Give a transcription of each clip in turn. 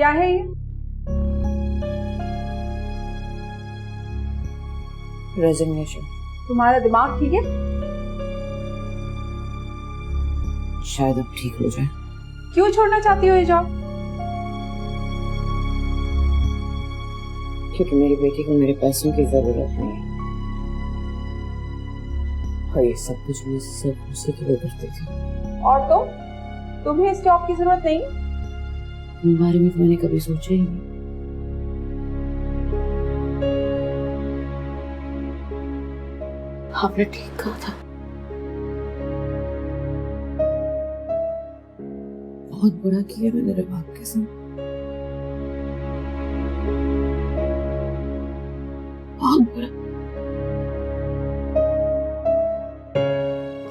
क्या है ये? रेजिग्नेशन। तुम्हारा दिमाग ठीक है? शायद अब ठीक हो जाए। क्यों छोड़ना चाहती हो ये जॉब? क्योंकि मेरी बेटी को मेरे पैसों की जरूरत नहीं है और ये सब कुछ मैं सिर्फ उसी के लिए करती थी। और तुम्हें इस जॉब की जरूरत नहीं? इस बारे में तो मैंने कभी सोचा ही नहीं। आपने ठीक कहा था। बहुत बुरा किया मैंने रबाब के साथ, बहुत बुरा,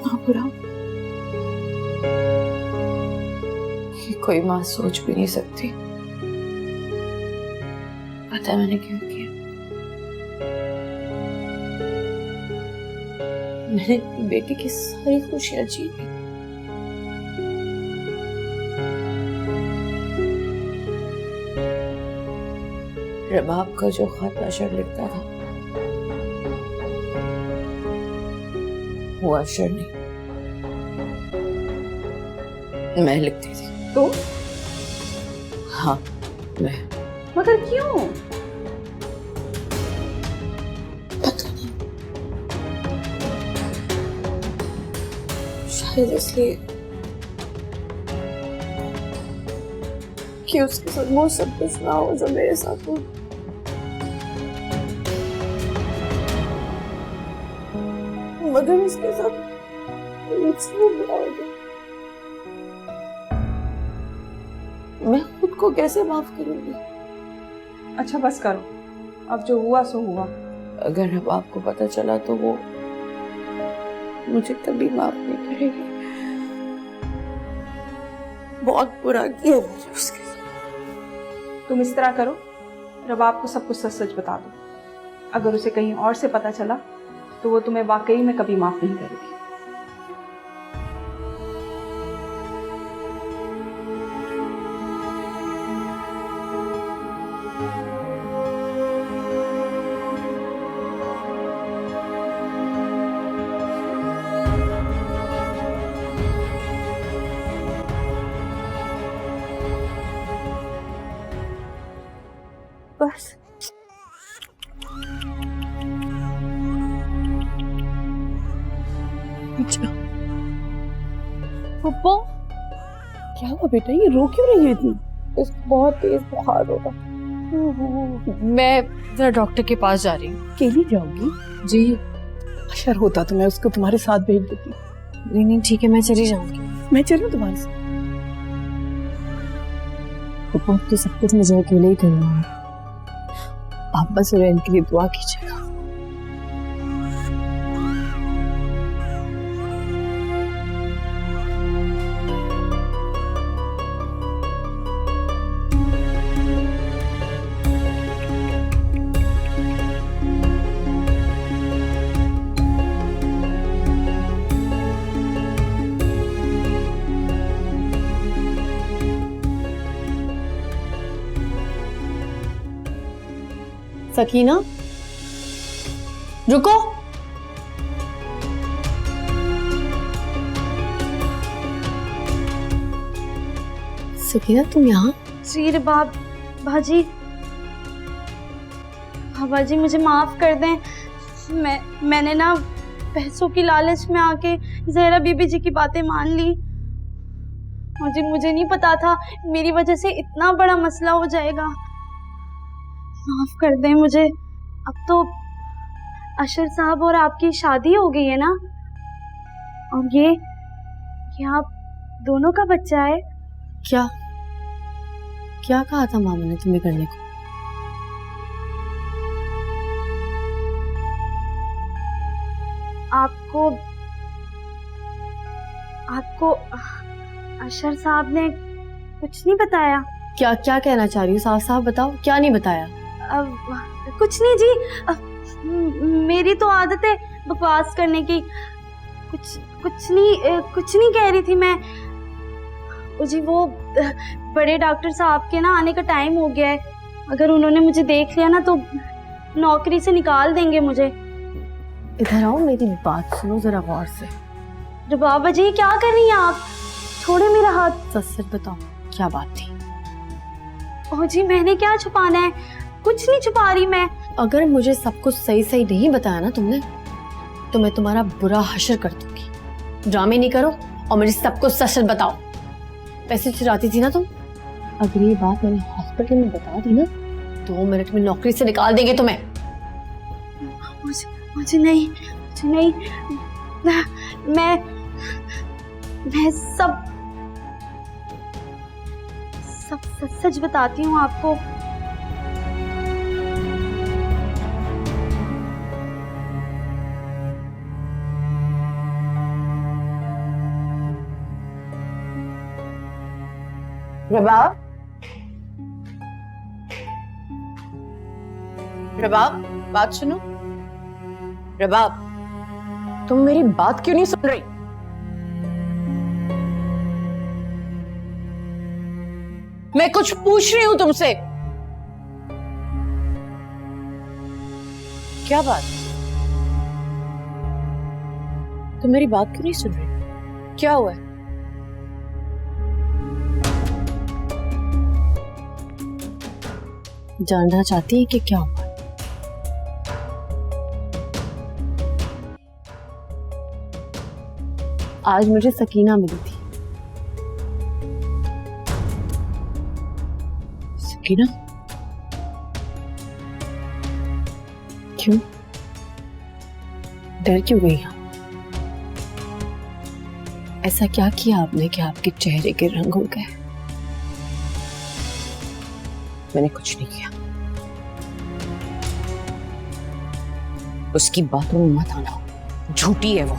बहुत बुरा कि कोई माँ सोच भी नहीं सकती। पता है मैंने क्यों किया? मैंने अपनी बेटी की सारी खुशियां छीन ली। रबाब का जो खत अशर लिखता था वो अशर नहीं, मैं लिखती थी। तो? हाँ मैं। मगर क्यों? पता नहीं, शायद इसलिए कि उसके साथ वो सब कुछ ना हो जो मेरे साथ हो। मगर उसके साथ मुझसे वो बुरा हो गया। मैं खुद को कैसे माफ करूंगी? अच्छा बस करो, अब जो हुआ सो हुआ। अगर अब आपको पता चला तो वो मुझे कभी माफ नहीं करेगी। बहुत बुरा किया मुझे उसके साथ। तुम इस तरह करो, रबाब को सब कुछ सच सच बता दो। अगर उसे कहीं और से पता चला तो वो तुम्हें वाकई में कभी माफ नहीं करेगी। बस अच्छा पप्पा, क्या हुआ बेटा? ये रो क्यों रही है इतनी? इसको बहुत तेज बुखार होगा। मैं जरा डॉक्टर के पास जा रही हूँ। अकेली जाओगी? जी अशर होता तो मैं उसको तुम्हारे साथ भेज देती। नहीं ठीक है, मैं चली जाऊंगी। मैं चलूं तुम्हारे साथ? पप्पा तो सब कुछ मुझे अकेले ही करना है। आप बस रेन के लिए दुआ कीजिएगा। सकीना रुको। सकीना तुम यहाँ? जी रबाब भाजी, बाबाजी मुझे माफ कर दें। मैंने ना पैसों की लालच में आके जहरा बीबी जी की बातें मान ली। मुझे नहीं पता था मेरी वजह से इतना बड़ा मसला हो जाएगा। माफ कर दें मुझे। अब तो अशर साहब और आपकी शादी हो गई है ना, और ये आप दोनों का बच्चा है। क्या क्या कहा था मामा ने तुम्हें करने को? आपको अशर साहब ने कुछ नहीं बताया? क्या क्या कहना चाह रही हो? साफ साफ बताओ, क्या नहीं बताया? कुछ नहीं जी, मेरी तो आदत है बकवास करने की। कुछ नहीं कह रही थी मैं जी। वो बड़े डॉक्टर साहब के ना आने का टाइम हो गया है। अगर उन्होंने मुझे देख लिया ना तो नौकरी से निकाल देंगे मुझे। इधर आओ, मेरी बात सुनो जरा गौर से। रबाब जी क्या कर रही हैं आप? छोड़े मेरा हाथ। सच सच बताओ, क्या बात थी? ओह जी मैंने क्या छुपाना है, कुछ नहीं छुपा रही मैं। अगर मुझे सब कुछ सही सही नहीं बताया ना तुमने, तो मैं तुम्हारा बुरा हश्र कर दूंगी। ड्रामे नहीं करो और मुझे सब कुछ सच सच बताओ। पैसे चुराती थी ना तुम? अगर ये बात मैंने हॉस्पिटल में बता दी ना, 2 मिनट में नौकरी से निकाल देंगे तुम्हें। मुझे नहीं, मैं सब सच सच बताती हूँ आपको। रबाब, रबाब बात सुनो। रबाब, तुम मेरी बात क्यों नहीं सुन रही? मैं कुछ पूछ रही हूं तुमसे। क्या बात? तुम मेरी बात क्यों नहीं सुन रही? क्या हुआ है? जानना चाहती है कि क्या हुआ? आज मुझे सकीना मिली थी। सकीना? क्यों? डर क्यों गई आप? ऐसा क्या किया आपने कि आपके चेहरे के रंग हो गए? मैंने कुछ नहीं किया। उसकी बातों में मत आना, झूठी है वो,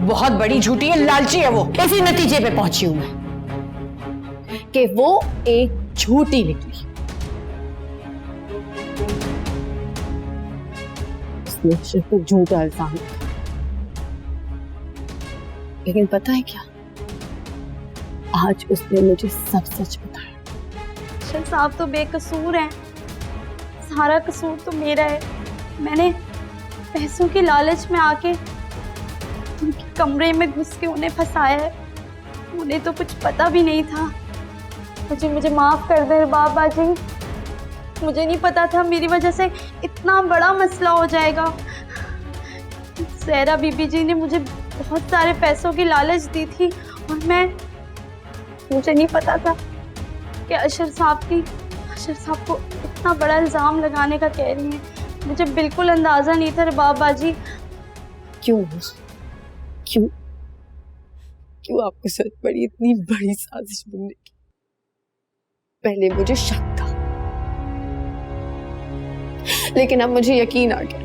बहुत बड़ी झूठी है, लालची है वो। इसी नतीजे पे पहुंची हूं मैं कि वो एक झूठी निकली। उसने सिर्फ झूठा इल्जाम लगाया। लेकिन पता है क्या, आज उसने मुझे सब सच बताया। अशर साहब तो बेकसूर हैं, सारा कसूर तो मेरा है। मैंने पैसों की लालच में आके उनके कमरे में घुस के उन्हें फंसाया है। उन्हें तो कुछ पता भी नहीं था। मुझे माफ कर दे बाबा जी, मुझे नहीं पता था मेरी वजह से इतना बड़ा मसला हो जाएगा। ज़हरा बीबी जी ने मुझे बहुत सारे पैसों की लालच दी थी और मुझे नहीं पता था कि अशर साहब को इतना बड़ा इल्ज़ाम लगाने का कह रही हैं। मुझे बिल्कुल अंदाज़ा नहीं था रबाब बाजी। क्यों आपको सच पड़ी इतनी बड़ी साजिश बनने की? पहले मुझे शक था, लेकिन अब मुझे यकीन आ गया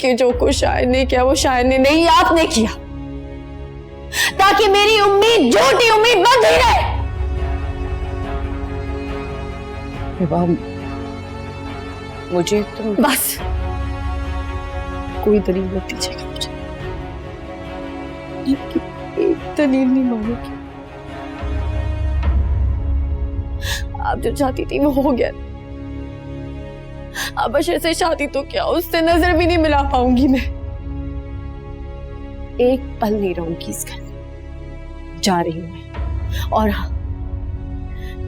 कि जो कुछ शायर ने किया वो शायर ने नहीं, आपने किया, ताकि मेरी उम्मीद झूठी उम्मीद बन गई रहे। मुझे तुम बस कोई दलील मत दीजिएगा मुझे, एक दलील नहीं मांगेगी। आप जो चाहती थी वो हो गया। अब अशर से शादी तो क्या, उससे नजर भी नहीं मिला पाऊंगी मैं। एक पल नहीं रहूंगी इस घर में। जा रही हूं मैं, और हाँ,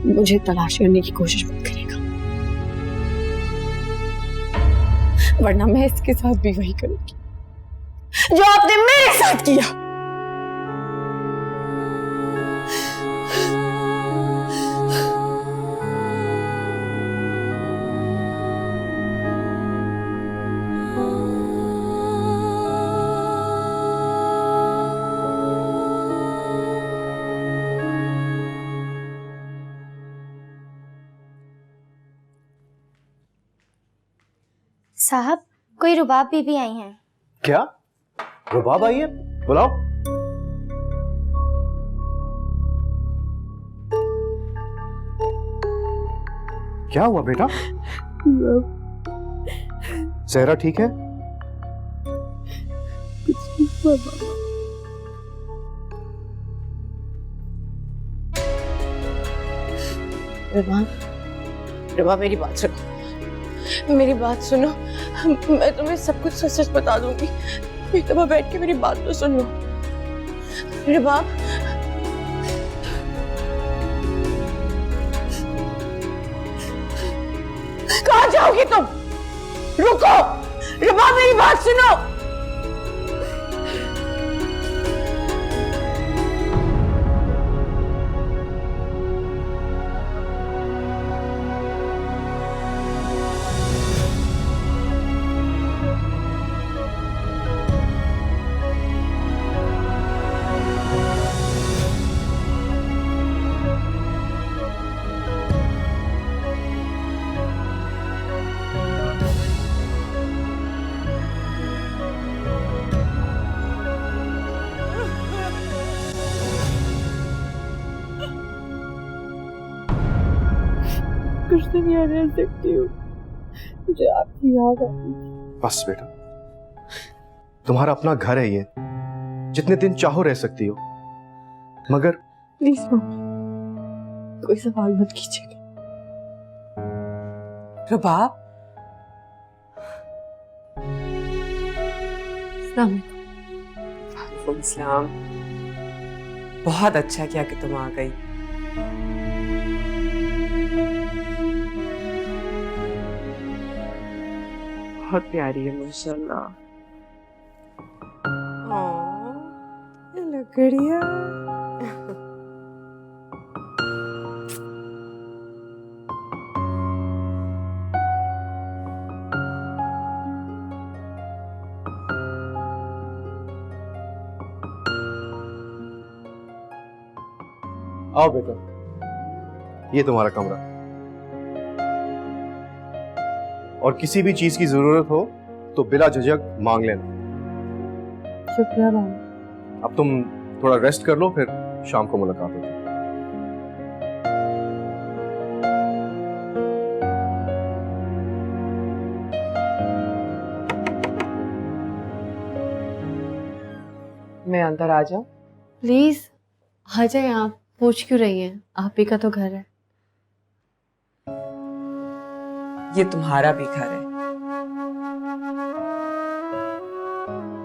मुझे तलाश करने की कोशिश मत करिएगा, वरना मैं इसके साथ भी वही करूंगी जो आपने मेरे साथ किया। साहब, कोई रुबाब बीबी आई हैं। क्या? रुबाब आई है? बुलाओ। क्या हुआ बेटा? ज़हरा ठीक है? रिबा मेरी बात सुनो, मेरी बात सुनो। मैं तुम्हें सब कुछ सच सच बता दूंगी। रिबा बैठ के मेरी बात तो सुन लो। रिबा कहाँ जाओगी तुम? रुको, रिबा मेरी बात सुनो। कुछ दिन यहाँ रह सकती हूँ, मुझे आपकी याद आती है। बस बेटा, तुम्हारा अपना घर है ये, जितने दिन चाहो रह सकती हो, मगर प्लीज मम्मी, कोई सवाल मत कीजिएगा। रबाब, अस्सलाम सलाम। बहुत अच्छा किया कि तुम आ गई। बहुत प्यारी है माशाल्लाह। ये लकड़ियाँ। आओ बेटा, ये तुम्हारा कमरा, और किसी भी चीज की जरूरत हो तो बिला झिझक मांग लेना। शुक्रिया बाबा। अब तुम थोड़ा रेस्ट कर लो, फिर शाम को मुलाकात होगी। मैं अंदर आ जाऊं? प्लीज आ जाए। आप पूछ क्यों रही हैं? आप ही का तो घर है। ये तुम्हारा भी घर है।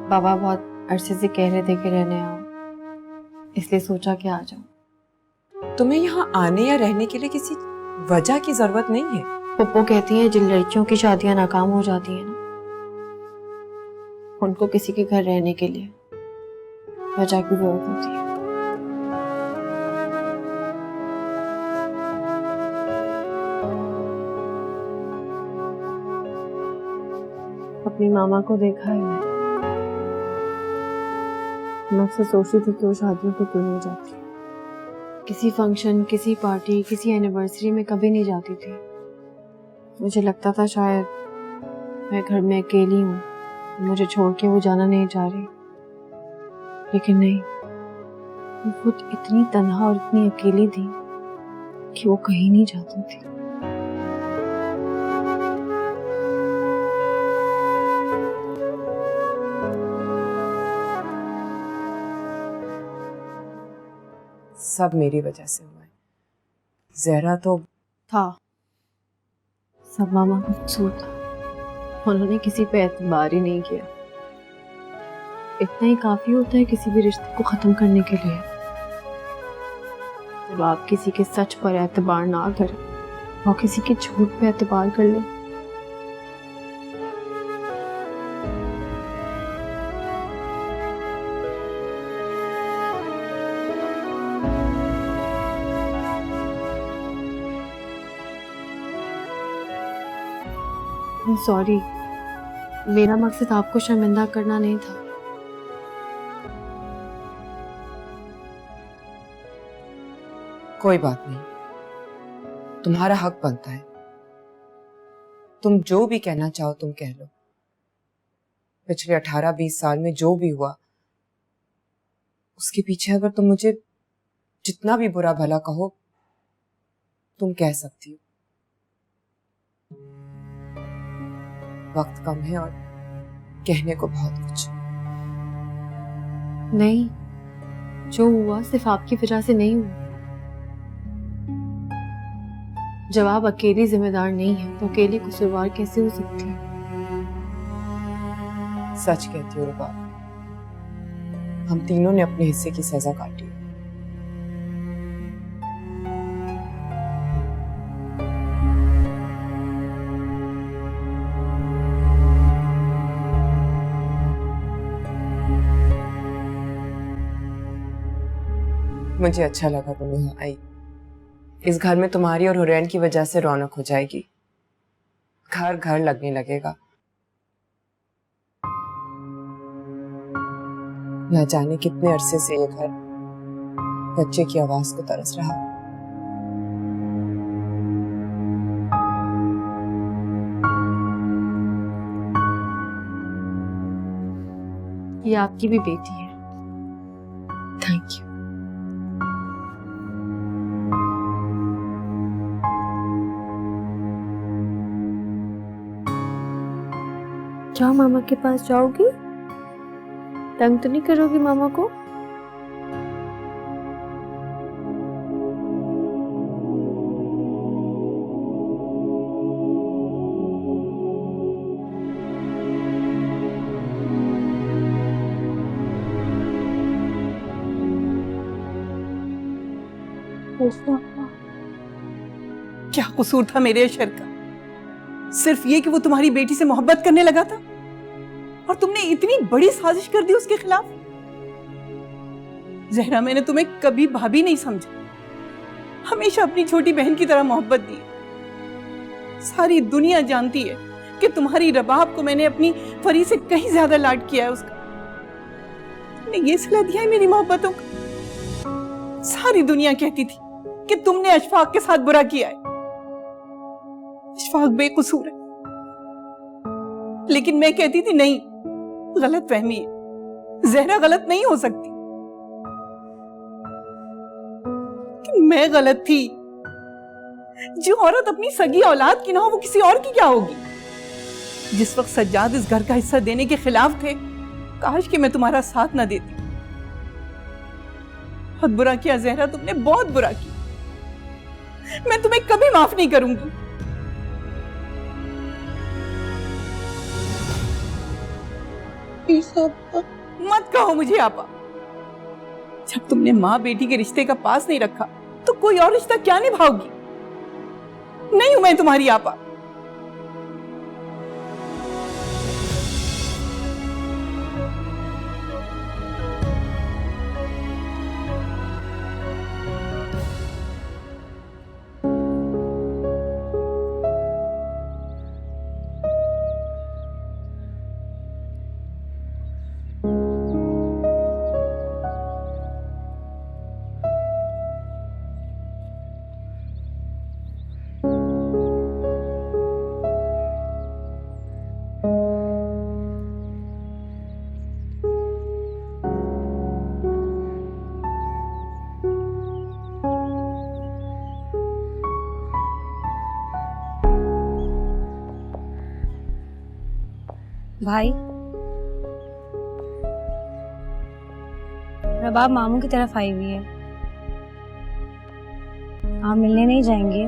बाबा बहुत अरसे से कह रहे थे कि रहने आओ, इसलिए सोचा कि आ जाओ। तुम्हें यहाँ आने या रहने के लिए किसी वजह की जरूरत नहीं है। पप्पो कहती हैं जिन लड़कियों की शादियां नाकाम हो जाती हैं ना, उनको किसी के घर रहने के लिए वजह की जरूरत होती है। अपनी मामा को देखा है मैं अक्सर सोचती थी कि वो शादियों को क्यों नहीं जाती। किसी फंक्शन, किसी पार्टी, किसी एनिवर्सरी में कभी नहीं जाती थी। मुझे लगता था शायद मैं घर में अकेली हूँ, मुझे छोड़ के वो जाना नहीं चाह रही, लेकिन नहीं, वो खुद इतनी तन्हा और इतनी अकेली थी कि वो कहीं नहीं जाती थी। सब मेरी वजह से हुआ है। जहरा तो था सब मामा का कसूर था। उन्होंने किसी पे एतबार ही नहीं किया। इतना ही काफी होता है किसी भी रिश्ते को खत्म करने के लिए। जब आप किसी के सच पर एतबार ना करें और किसी के झूठ पे एतबार कर लें, सॉरी, मेरा मकसद आपको शर्मिंदा करना नहीं था। कोई बात नहीं, तुम्हारा हक बनता है। तुम जो भी कहना चाहो तुम कह लो। पिछले 18-20 साल में जो भी हुआ उसके पीछे अगर तुम मुझे जितना भी बुरा भला कहो तुम कह सकती हो। वक्त कम है और कहने को बहुत कुछ। नहीं, जो हुआ सिर्फ आपकी वजह से नहीं हुआ। जब आप अकेली जिम्मेदार नहीं है तो अकेली कसूरवार कैसे हो सकती है? सच कहती हो रुबाब, हम तीनों ने अपने हिस्से की सजा काटी। मुझे अच्छा लगा तुम यहाँ आई। इस घर में तुम्हारी और हुरैन की वजह से रौनक हो जाएगी, घर घर लगने लगेगा। न जाने कितने अरसे से ये घर बच्चे की आवाज को तरस रहा। ये आपकी भी बेटी है। Thank you. क्या मामा के पास जाओगी? तंग तो नहीं करोगी मामा को? क्या कसूर था मेरे अशर का? सिर्फ ये कि वो तुम्हारी बेटी से मोहब्बत करने लगा था और तुमने इतनी बड़ी साजिश कर दी उसके खिलाफ। जहरा, मैंने तुम्हें कभी भाभी नहीं समझा, हमेशा अपनी छोटी बहन की तरह मोहब्बत दी। सारी दुनिया जानती है कि तुम्हारी रबाब को मैंने अपनी फरी से कहीं ज्यादा लाड किया है उसका। तुमने ये सिला दिया है मेरी मोहब्बतों का। सारी दुनिया कहती थी कि तुमने अशफाक के साथ बुरा किया है, अशफाक बेकसूर है, लेकिन मैं कहती थी नहीं, गलत फहमी है, जहरा गलत नहीं हो सकती। कि मैं गलत थी। जो औरत अपनी सगी औलाद की ना हो वो किसी और की क्या होगी? जिस वक्त सज्जाद इस घर का हिस्सा देने के खिलाफ थे, काश कि मैं तुम्हारा साथ ना देती। बहुत बुरा किया जहरा, तुमने बहुत बुरा किया। मैं तुम्हें कभी माफ नहीं करूंगी। मत कहो मुझे आपा। जब तुमने माँ बेटी के रिश्ते का पास नहीं रखा तो कोई और रिश्ता क्या निभाओगी? नहीं हूं मैं तुम्हारी आपा। भाई, रबाब मामू की तरफ आई हुई है। आप मिलने नहीं जाएंगे?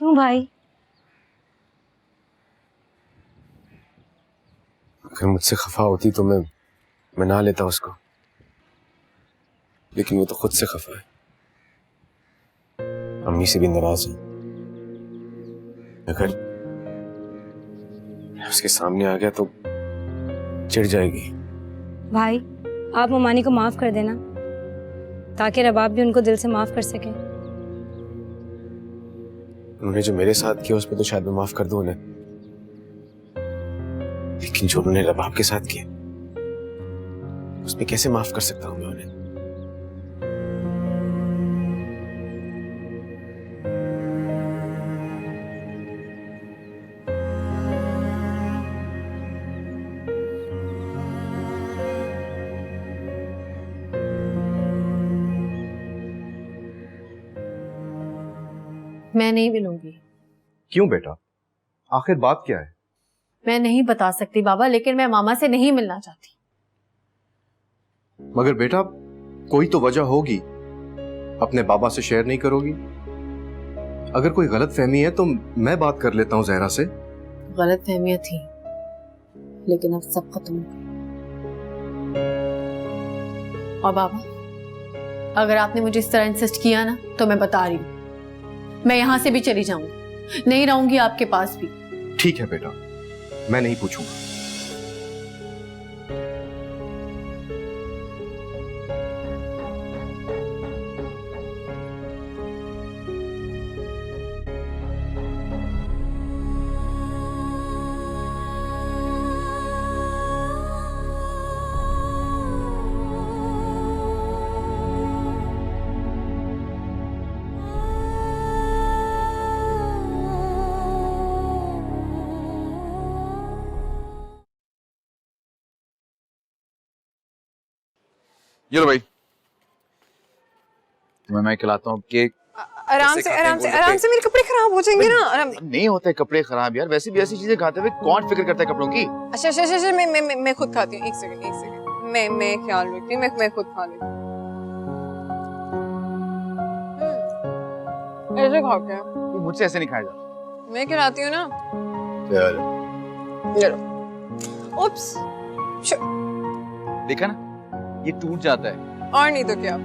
क्यों भाई? अगर मुझसे खफा होती तो मैं मना लेता उसको, लेकिन वो तो खुद से खफा है, अम्मी से भी नाराज है। अगर उसके सामने आ गया तो चिढ़ जाएगी। भाई, आप ममानी को माफ कर देना ताकि रबाब भी उनको दिल से माफ कर सके। उन्होंने जो मेरे साथ किया उस पर तो शायद मैं माफ कर दूं उन्हें, लेकिन जो उन्होंने रबाब के साथ किया उस पर कैसे माफ कर सकता हूं मैं उन्हें? मैं नहीं मिलूंगी। क्यों बेटा, आखिर बात क्या है? मैं नहीं बता सकती बाबा, लेकिन मैं मामा से नहीं मिलना चाहती। मगर बेटा कोई तो वजह होगी, अपने बाबा से शेयर नहीं करोगी? अगर कोई गलत फहमी है तो मैं बात कर लेता हूँ जहरा से। गलत फहमियां थी, लेकिन अब सब खत्म हो गई। और बाबा, अगर आपने मुझे इस तरह इंसिस्ट किया ना, तो मैं बता रही हूँ, मैं यहां से भी चली जाऊंगी, नहीं रहूंगी आपके पास भी। ठीक है बेटा, मैं नहीं पूछूंगा। ये लो भाई, तुम्हें मैं खिलाता हूँ केक। आराम से आराम से आराम से, मेरे कपड़े खराब हो जाएंगे ना। आराम। नहीं होते कपड़े खराब यार, वैसे भी ऐसी चीजें खाते हुए कौन फिक्र करता है कपड़ों की। अच्छा अच्छा अच्छा, मैं खुद खाती हूँ। एक सेकंड, मैं ख्याल रखती हूँ, मैं खुद खा लेती हूँ। ऐसे खाते हैं? तू मुझसे ऐसे नहीं खाया जाता। मैं खिलाती हूँ ना। चल। उप्स, देखा ना, ये टूट जाता है। और नहीं तो क्या,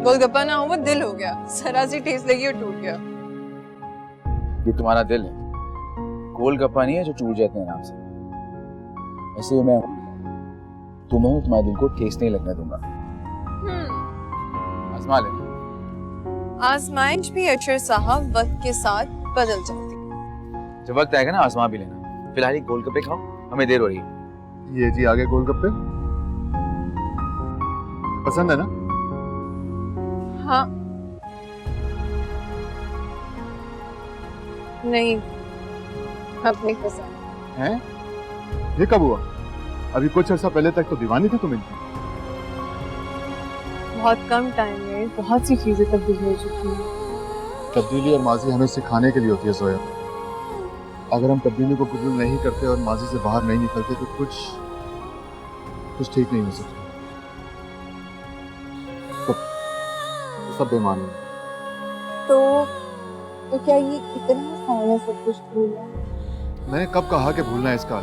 गोलगप्पा ना हो वो दिल हो गया, जरा सी टेस्ट लगी और टूट गया। ये तुम्हारा दिल है, गोलगप्पा नहीं है जो टूट जाते हैं आराम से। ऐसे मैं तुम्हारे दिल को ठेस नहीं लगने दूंगा। आजमा लेना। आजमाइश भी अक्षर साहब वक्त के साथ बदल जाती है। जब वक्त आएगा ना, आजमा भी लेना। फिलहाल गोलगप्पे खाओ, हमें देर हो रही है। ये जी आगे गोलगप्पे पसंद है ना? हाँ। नहीं, अपनी पसंद है। ये कब हुआ? अभी कुछ अर्सा पहले तक तो दीवानी थी तुम इनकी। बहुत कम टाइम में बहुत सी चीजें तब्दील हो चुकी हैं। तब्दीली और माजी हमें सिखाने के लिए होती है जोया। अगर हम तब्दीली को कबूल नहीं करते और माजी से बाहर नहीं निकलते तो कुछ ठीक नहीं हो सकता। सब बेमानी है। तो क्या ये इतना आसान है सब कुछ भूलना? मैंने कब कहा कि भूलना है इसका?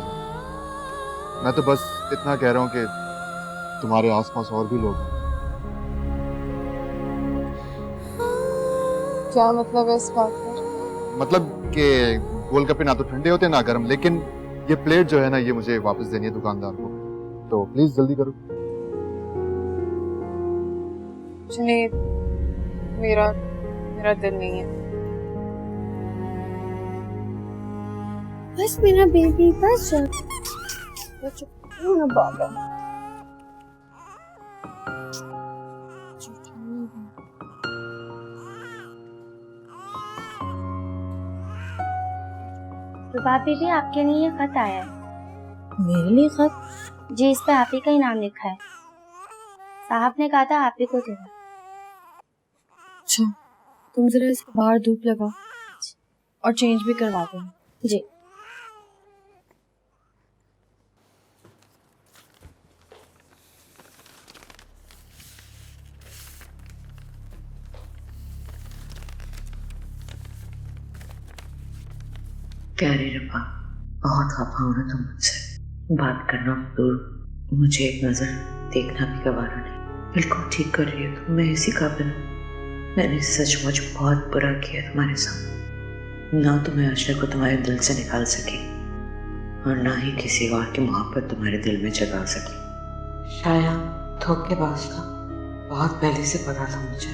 मैं तो बस इतना कह रहा हूँ कि तुम्हारे आसपास और भी लोग हैं। क्या मतलब है इस बात का? मतलब कि गोलगप्पे ना तो ठंडे होते ना गर्म, लेकिन ये प्लेट जो है ना, ये मुझे वापस देनी है दुकानदार को, तो प्लीज जल्दी करो। जुनैद, मेरा दिल नहीं है। बस मेरा बेबी, बस ना बाबा। रुबाब बेबी, आपके लिए ये खत आया है। मेरे लिए खत? जी, इस पे आप ही का ही नाम लिखा है। साहब ने कहा था आप ही को देना। अच्छा, तुम जरा इसको बाहर धूप लगाओ और चेंज भी करवा दो। जी। प्यारे रब्बा, बहुत खफा हो ना तुम मुझसे। बात करना दूर, मुझे एक नजर देखना भी गवारा नहीं। बिल्कुल ठीक कर रही हो तुम, मैं इसी काबिल हूँ। मैंने सचमुच बहुत बुरा किया तुम्हारे साथ। ना तो मैं अशर को तुम्हारे दिल से निकाल सकी और ना ही किसी और की मोहब्बत तुम्हारे दिल में जगा सकी। शायद धोखेबाज था, बहुत पहले से पता था मुझे,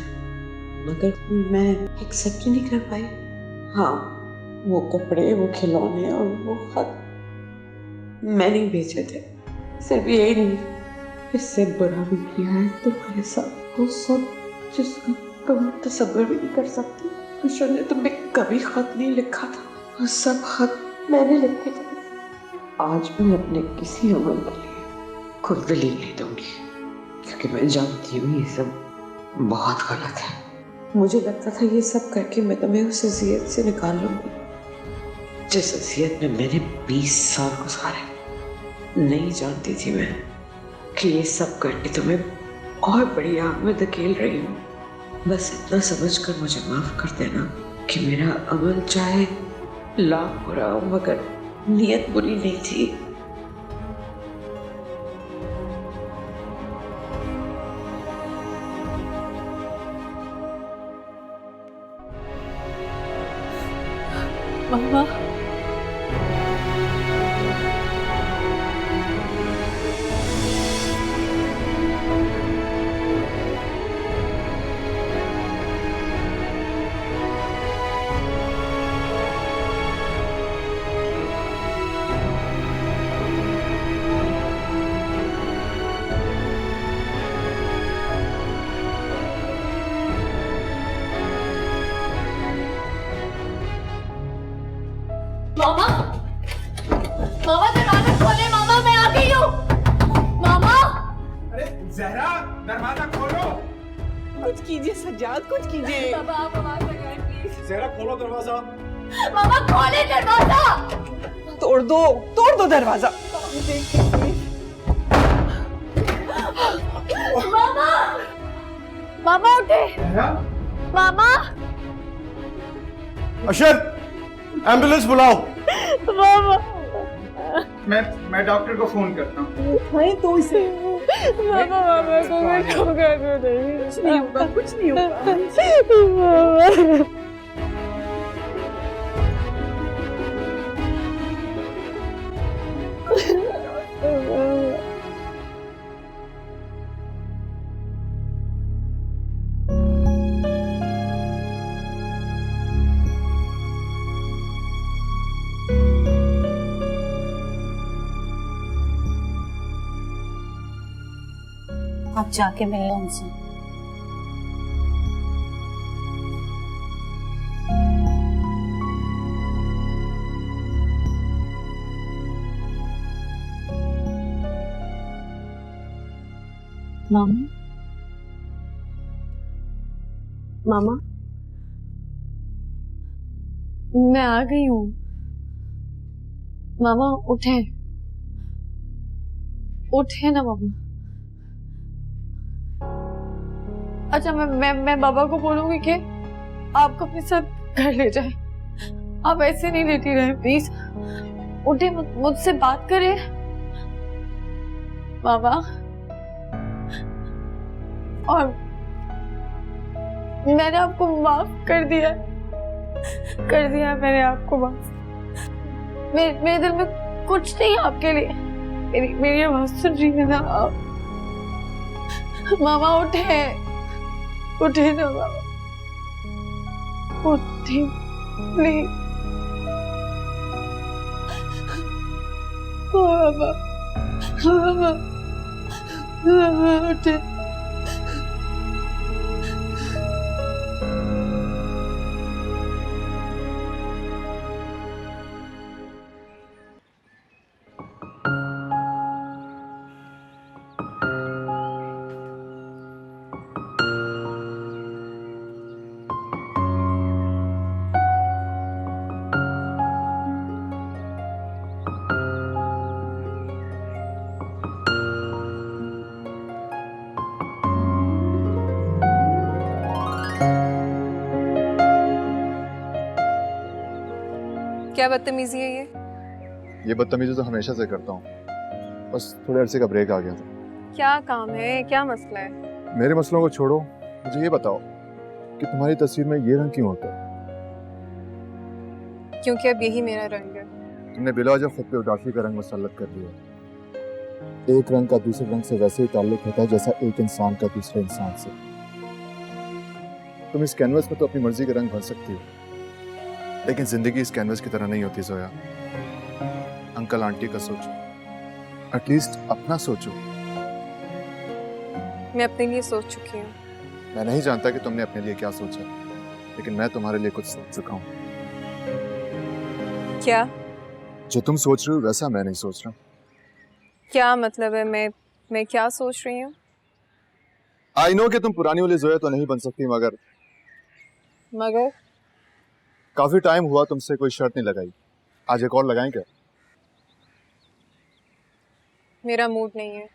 मगर मैं एक्सेप्ट ही नहीं कर पाई। हाँ, वो कपड़े, वो खिलौने और वो खत मैंने भेजे थे। सिर्फ यही नहीं, इससे बुरा भी किया है तुम्हारे साथ। वो सब जिसका तुम तसव्वुर भी नहीं कर सकती। अशर ने तुम्हें कभी खत नहीं लिखा था, वो सब खत मैंने लिखे थे। आज मैं अपने किसी अमल के लिए खुद दलील नहीं दूंगी, क्योंकि मैं जानती हूँ ये सब बहुत गलत है। मुझे लगता था ये सब करके मैं तुम्हें उस अज़ियत से निकाल लूंगी जिस अज़ियत में मैंने 20 साल गुजारे। नहीं जानती थी मैं कि ये सब करके तुम्हें और बड़ी आग में धकेल रही हूँ। बस इतना समझकर मुझे माफ कर देना कि मेरा अमल चाहे लाख बुरा हो मगर नियत बुरी नहीं थी। मामा मामा मामा दरवाजा खोले। मामा मैं आ गई हूँ। मामा अरे जहरा दरवाजा खोलो। कुछ कीजिए सज्जाद, कुछ कीजिए। बाबा आप आवाज लगाएं प्लीज। जहरा खोलो दरवाजा। मामा खोले दरवाजा। तोड़ दो दरवाजा। मामा मामा उठे। मामा अशर, एम्बुलेंस बुलाओ। मामा मैं डॉक्टर को फोन करता हूँ। तो इसे मामा मामा को कुछ होगा तो नहीं। कुछ नहीं होगा, कुछ नहीं होगा। आप जाके मिल लो उनसे। मामा मामा मैं आ गई हूँ। मामा उठे उठे ना मामा। अच्छा मैं बाबा को बोलूंगी कि आपको अपने साथ घर ले जाए। आप ऐसे नहीं लेटी रहे प्लीज। उठे मुझसे बात करे बाबा। और मैंने आपको माफ कर दिया मैंने आपको माफ। मेरे दिल में कुछ नहीं आपके लिए। मेरी आवाज सुन रही है ना आप? मामा उठे ना बाबा, उठे प्लीज बाबा, बाबा, बाबा उठे। क्या बदतमीजी है ये बदतमीजी तो हमेशा से करता हूँ, बस थोड़े अरसे का ब्रेक आ गया था। क्या काम है, क्या मसला है? मेरे मसलों को छोड़ो, मुझे ये बताओ कि तुम्हारी तस्वीर में ये रंग क्यों होता है? क्योंकि अब यही मेरा रंग है। तुमने बिलावजह खुद पे उदासी का रंग मुसल्लत कर दिया। एक रंग का दूसरे रंग से वैसे ही ताल्लुक होता है जैसा एक इंसान का दूसरे इंसान से। तुम इस कैनवस में तो अपनी मर्जी का रंग भर सकती हो, लेकिन जिंदगी इस कैनवस की तरह नहीं होती जोया। अंकल आंटी का सोचो, एटलीस्ट अपना सोचो। मैं अपने लिए सोच चुकी हूँ। मैं नहीं जानता कि तुमने अपने लिए क्या सोचा, लेकिन मैं तुम्हारे लिए कुछ सोच चुका हूँ। क्या? जो तुम सोच रही हो वैसा मैं नहीं सोच रहा। क्या मतलब है? मैं क्या सोच रही हूँ? आई नो कि तुम पुरानी वाली जोया तो नहीं बन सकती, मगर काफी टाइम हुआ तुमसे कोई शर्त नहीं लगाई। आज एक और लगाएं क्या? मेरा मूड नहीं है।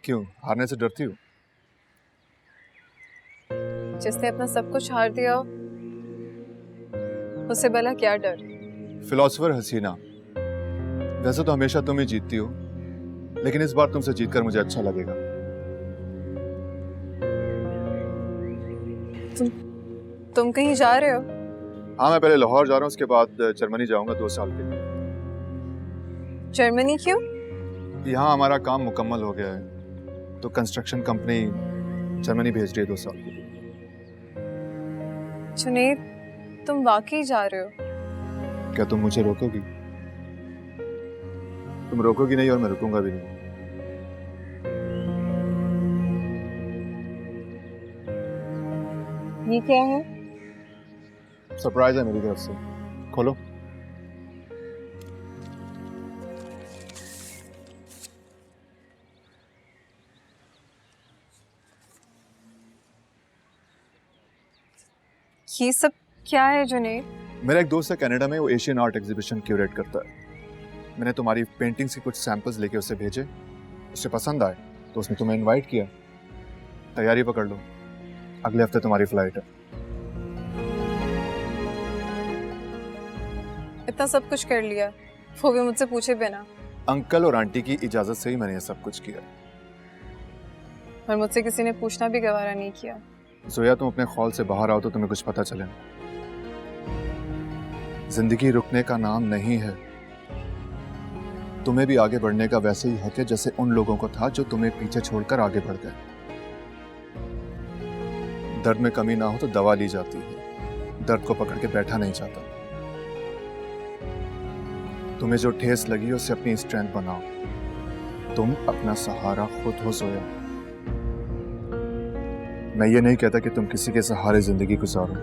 क्यों? हारने से डरती हो? जिसने अपना सब कुछ हार दिया हो, उसे भला क्या डर? फिलोसोफर हसीना, वैसे तो हमेशा तुम ही जीतती हो, लेकिन इस बार तुमसे जीतकर मुझे अच्छा लगेगा। तुम कहीं जा रहे हो? हाँ, मैं पहले लाहौर जा रहा हूँ, उसके बाद जर्मनी जाऊंगा 2 साल के लिए। जर्मनी क्यों? यहाँ हमारा काम मुकम्मल हो गया है, तो कंस्ट्रक्शन कंपनी जर्मनी भेज रही है 2 साल के लिए। जुनैद, तुम वाकई जा रहे हो? क्या तुम मुझे रोकोगी? तुम रोकोगी नहीं और मैं रुकूंगा भी नहीं। ये क्या है? सरप्राइज है मेरी तरफ से, खोलो। ये सब क्या है जुनैद? मेरा एक दोस्त है कनाडा में, वो एशियन आर्ट एग्जीबिशन क्यूरेट करता है। मैंने तुम्हारी पेंटिंग्स के कुछ सैंपल्स लेके उसे भेजे, उसे पसंद आए तो उसने तुम्हें इनवाइट किया। तैयारी पकड़ लो, अगले हफ्ते तुम्हारी फ्लाइट है। इतना सब कुछ कर लिया, वो भी मुझसे पूछे बिना। अंकल और आंटी की इजाजत से ही मैंने ये सब कुछ किया। और मुझसे किसी ने पूछना भी गवारा नहीं किया। जोया, तुम अपने खौल से बाहर आओ तो तुम्हें कुछ पता चले। जिंदगी रुकने का नाम नहीं है। तुम्हें भी आगे बढ़ने का वैसे ही हक है जैसे उन लोगों को था जो तुम्हें पीछे छोड़कर आगे बढ़ गए। दर्द में कमी ना हो तो दवा ली जाती है, दर्द को पकड़ के बैठा नहीं जाता। तुम्हें जो ठेस लगी उसे अपनी स्ट्रेंथ बनाओ। तुम अपना सहारा खुद हो जोया। मैं ये नहीं कहता कि तुम किसी के सहारे जिंदगी गुजारो।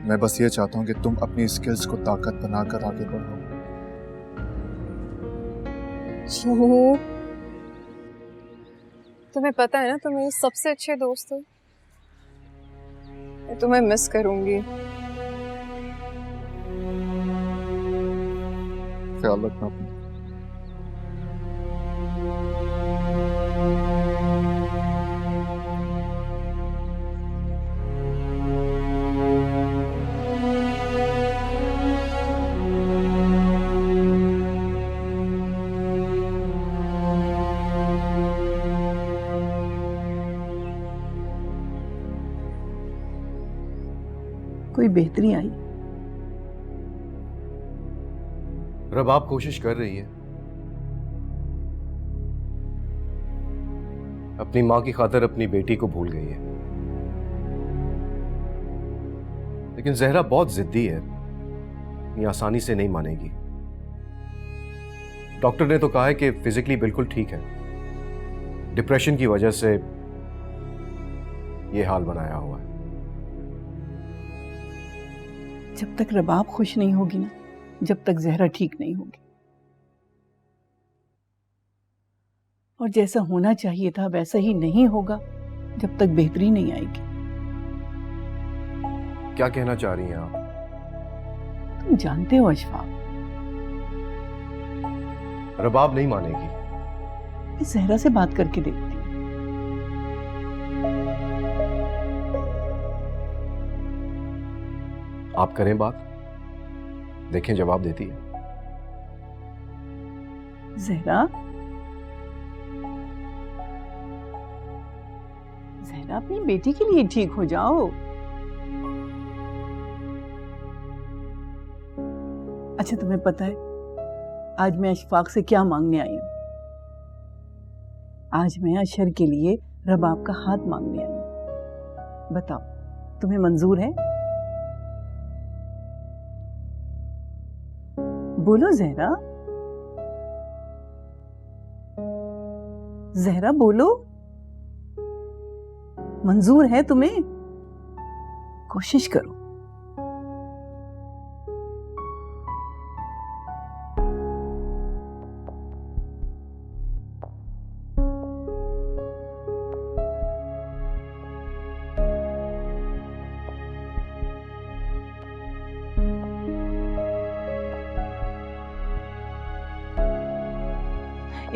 मैं बस ये चाहता हूं कि तुम अपनी स्किल्स को ताकत बनाकर आगे बढ़ो। तुम्हें पता है ना, तुम मेरे सबसे अच्छे दोस्त हो। मैं तुम्हें मिस करूंगी। ख्याल रखना अपना। कोई बेहतरी आई? रबाब कोशिश कर रही है। अपनी मां की खातिर अपनी बेटी को भूल गई है, लेकिन जहरा बहुत जिद्दी है, ये आसानी से नहीं मानेगी। डॉक्टर ने तो कहा है कि फिजिकली बिल्कुल ठीक है, डिप्रेशन की वजह से ये हाल बनाया हुआ है। जब तक रबाब खुश नहीं होगी ना, जब तक जहरा ठीक नहीं होगी। और जैसा होना चाहिए था वैसा ही नहीं होगा जब तक बेहतरी नहीं आएगी। क्या कहना चाह रही हैं आप? तुम जानते हो अशफाक, रबाब नहीं मानेगी। मैं जहरा से बात करके देखती हूँ। आप करें बात, देखें जवाब देती है। जहरा, जहरा अपनी बेटी के लिए ठीक हो जाओ। अच्छा, तुम्हें पता है आज मैं अशफाक से क्या मांगने आई हूं? आज मैं अशर के लिए रबाब का हाथ मांगने आई हूं। बताओ, तुम्हें मंजूर है? बोलो जहरा, जहरा बोलो, मंजूर है तुम्हें? कोशिश करो।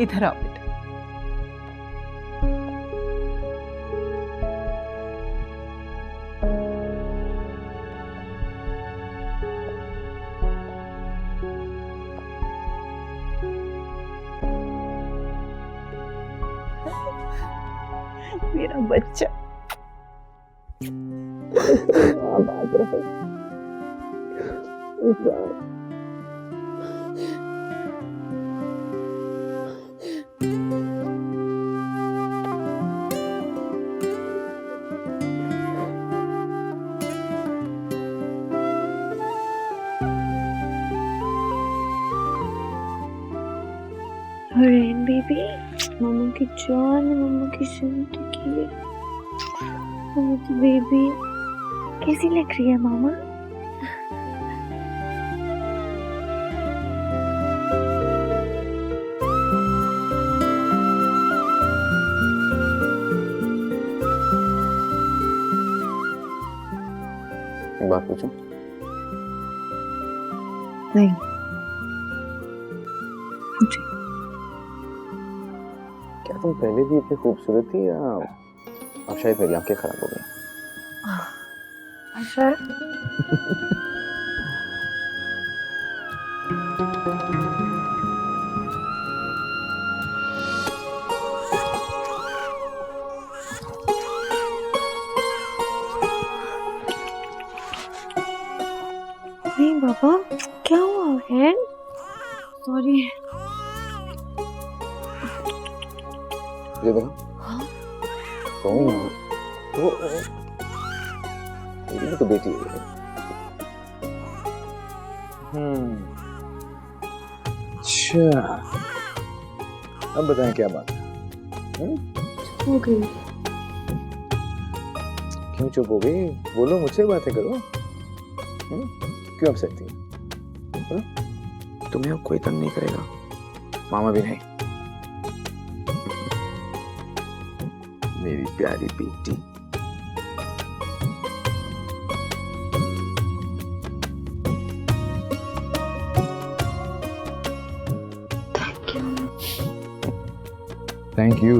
इधर आओ बेटा। मेरा बच्चा। रेन बेबी, मम्मा की जान, मम्मा की जिंदगी, मम्मा की बेबी कैसी लग रही है मामा? एक बात पूछूं? नहीं। क्या तुम पहले भी इतनी खूबसूरत थी या अब शायद मेरी आंखें खराब हो गई? अच्छा। नहीं बाबा, क्या हुआ है? सॉरी। ये देखो। तो मेरी तो बेटी है। अच्छा, अब बताएं क्या बात है? हो गई। क्यों चुप हो गई? बोलो, मुझसे बातें करो। क्यों अपसेट थी? तुम्हें अब कोई तंग नहीं करेगा, मामा भी नहीं। मेरी प्यारी बेटी। Thank you.